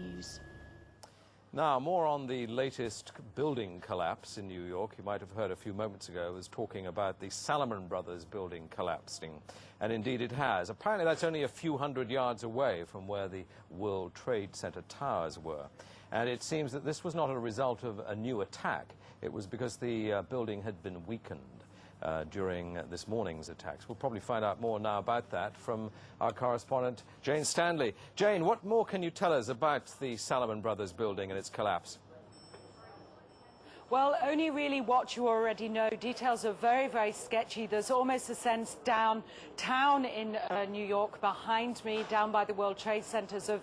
News. Now, more on the latest building collapse in New York. You might have heard a few moments ago, I was talking about the Salomon Brothers building collapsing. And indeed it has. Apparently that's only a few hundred yards away from where the World Trade Center towers were. And it seems that this was not a result of a new attack. It was because the building had been weakened during this morning's attacks. We'll probably find out more now about that from our correspondent, Jane Stanley. Jane, what more can you tell us about the Salomon Brothers building and its collapse? Well, only really what you already know. Details are very, very sketchy. There's almost a sense downtown in New York behind me, down by the World Trade Centers, of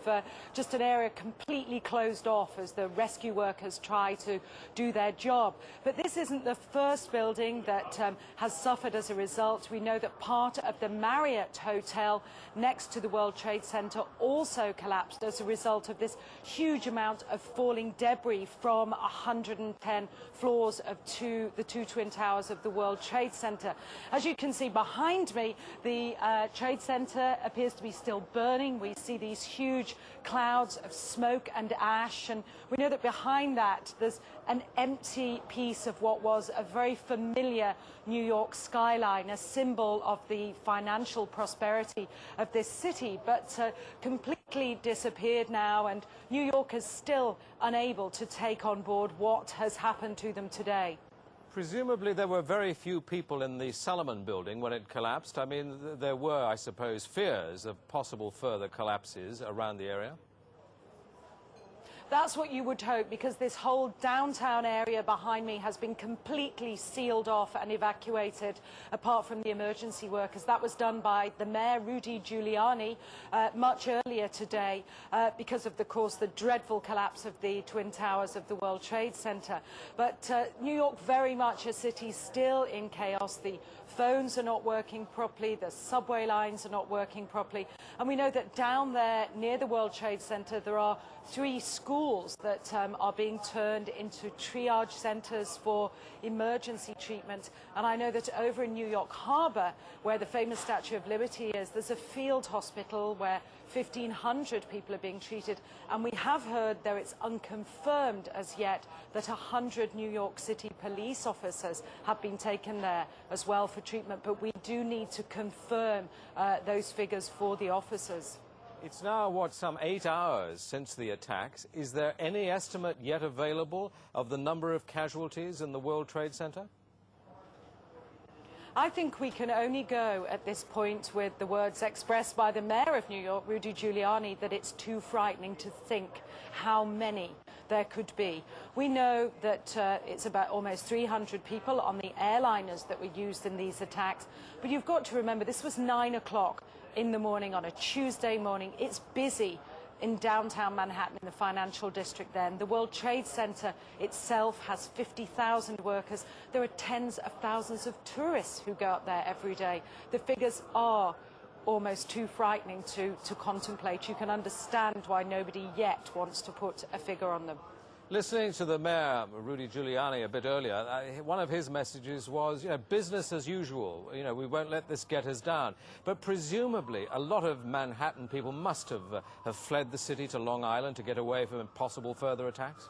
just an area completely closed off as the rescue workers try to do their job. But this isn't the first building that has suffered as a result. We know that part of the Marriott Hotel next to the World Trade Center also collapsed as a result of this huge amount of falling debris from 110 floors of the two twin towers of the World Trade Center. As you can see behind me, the Trade Center appears to be still burning. We see these huge clouds of smoke and ash, and we know that behind that there's an empty piece of what was a very familiar New York skyline, a symbol of the financial prosperity of this city, but completely disappeared now, and New York is still unable to take on board what has happened to them today. Presumably there were very few people in the Salomon building when it collapsed. I mean, there were, I suppose, fears of possible further collapses around the area. That's what you would hope, because this whole downtown area behind me has been completely sealed off and evacuated, apart from the emergency workers. That was done by the mayor, Rudy Giuliani, much earlier today because of, course, the dreadful collapse of the Twin Towers of the World Trade Center. But New York, very much a city still in chaos. The phones are not working properly, the subway lines are not working properly. And we know that down there near the World Trade Center there are 3 schools that are being turned into triage centers for emergency treatment. And I know that over in New York Harbor, where the famous Statue of Liberty is, there's a field hospital where 1,500 people are being treated. And we have heard, though it's unconfirmed as yet, that 100 New York City police officers have been taken there as well for treatment. But we do need to confirm those figures for the officers. It's now, what, some 8 hours since the attacks. Is there any estimate yet available of the number of casualties in the World Trade Center? I think we can only go at this point with the words expressed by the mayor of New York, Rudy Giuliani, that it's too frightening to think how many there could be. We know that it's about almost 300 people on the airliners that were used in these attacks. But you've got to remember, this was 9 o'clock in the morning on a Tuesday morning. It's busy in downtown Manhattan, in the financial district then. The World Trade Center itself has 50,000 workers. There are tens of thousands of tourists who go out there every day. The figures are almost too frightening to contemplate. You can understand why nobody yet wants to put a figure on them. Listening to the mayor, Rudy Giuliani, a bit earlier, one of his messages was, business as usual. We won't let this get us down. But presumably, a lot of Manhattan people must have fled the city to Long Island to get away from possible further attacks.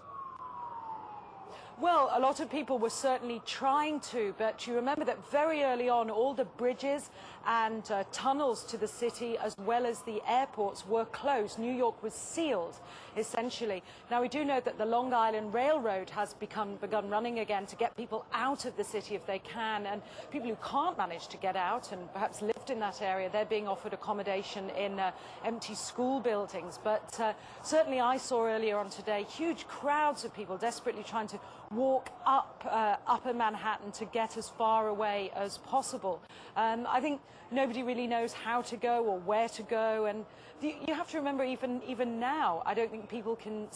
Well, a lot of people were certainly trying to, but you remember that very early on, all the bridges and tunnels to the city, as well as the airports, were closed. New York was sealed, essentially. Now, we do know that the Long Island Railroad has begun running again to get people out of the city if they can, and people who can't manage to get out and perhaps lived in that area, they're being offered accommodation in empty school buildings. But certainly I saw earlier on today huge crowds of people desperately trying to walk up upper Manhattan to get as far away as possible. I think nobody really knows how to go or where to go, and you have to remember, even now, I don't think people can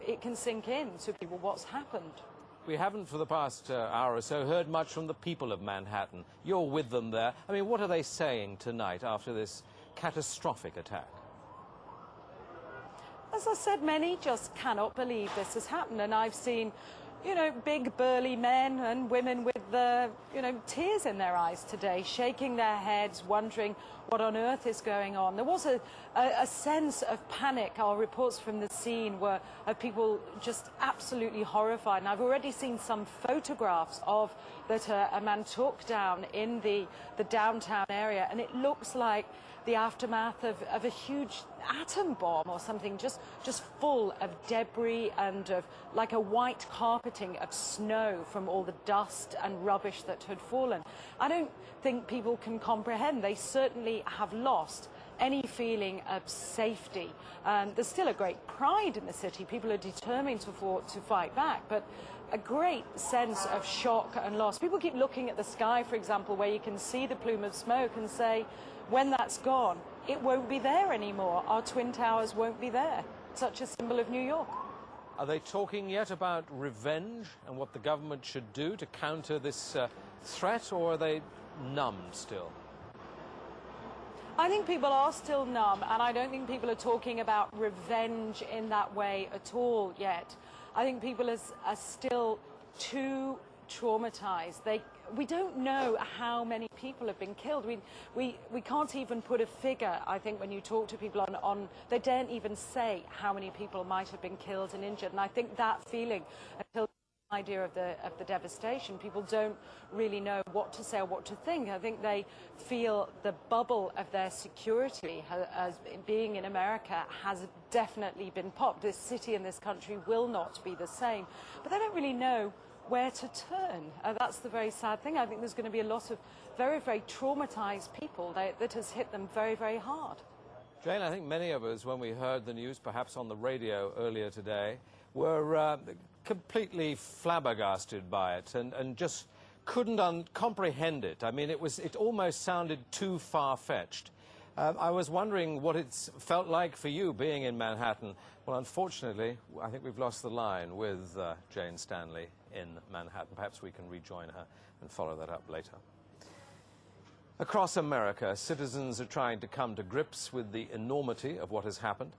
it can sink in to people what's happened. We haven't for the past hour or so heard much from the people of Manhattan. You're with them there. I mean, what are they saying tonight after this catastrophic attack? As I said, many just cannot believe this has happened, and I've seen you know, big burly men and women with you know, tears in their eyes today, shaking their heads, wondering what on earth is going on. There was a sense of panic. Our reports from the scene were of people just absolutely horrified. And I've already seen some photographs of that a man took down in the downtown area, and it looks like the aftermath of a huge atom bomb or something, just full of debris and of like a white carpeting of snow from all the dust and rubbish that had fallen. I don't think people can comprehend. They certainly have lost any feeling of safety. There's still a great pride in the city. People are determined to fight back, but a great sense of shock and loss. People keep looking at the sky, for example, where you can see the plume of smoke and say, when that's gone, it won't be there anymore. Our Twin Towers won't be there. Such a symbol of New York. Are they talking yet about revenge and what the government should do to counter this threat, or are they numb still? I think people are still numb, and I don't think people are talking about revenge in that way at all yet. I think people are still too traumatized. We don't know how many people have been killed. We can't even put a figure. I think when you talk to people on they daren't even say how many people might have been killed and injured. And I think that feeling, until the idea of the devastation, people don't really know what to say or what to think. I think they feel the bubble of their security as being in America has definitely been popped. This city and this country will not be the same. But they don't really know where to turn. That's the very sad thing. I think there's going to be a lot of very, very traumatized people that has hit them very, very hard. Jane, I think many of us, when we heard the news, perhaps on the radio earlier today, were completely flabbergasted by it and just couldn't comprehend it. I mean, it almost sounded too far-fetched. I was wondering what it's felt like for you being in Manhattan. Well, unfortunately, I think we've lost the line with Jane Stanley in Manhattan. Perhaps we can rejoin her and follow that up later. Across America, citizens are trying to come to grips with the enormity of what has happened.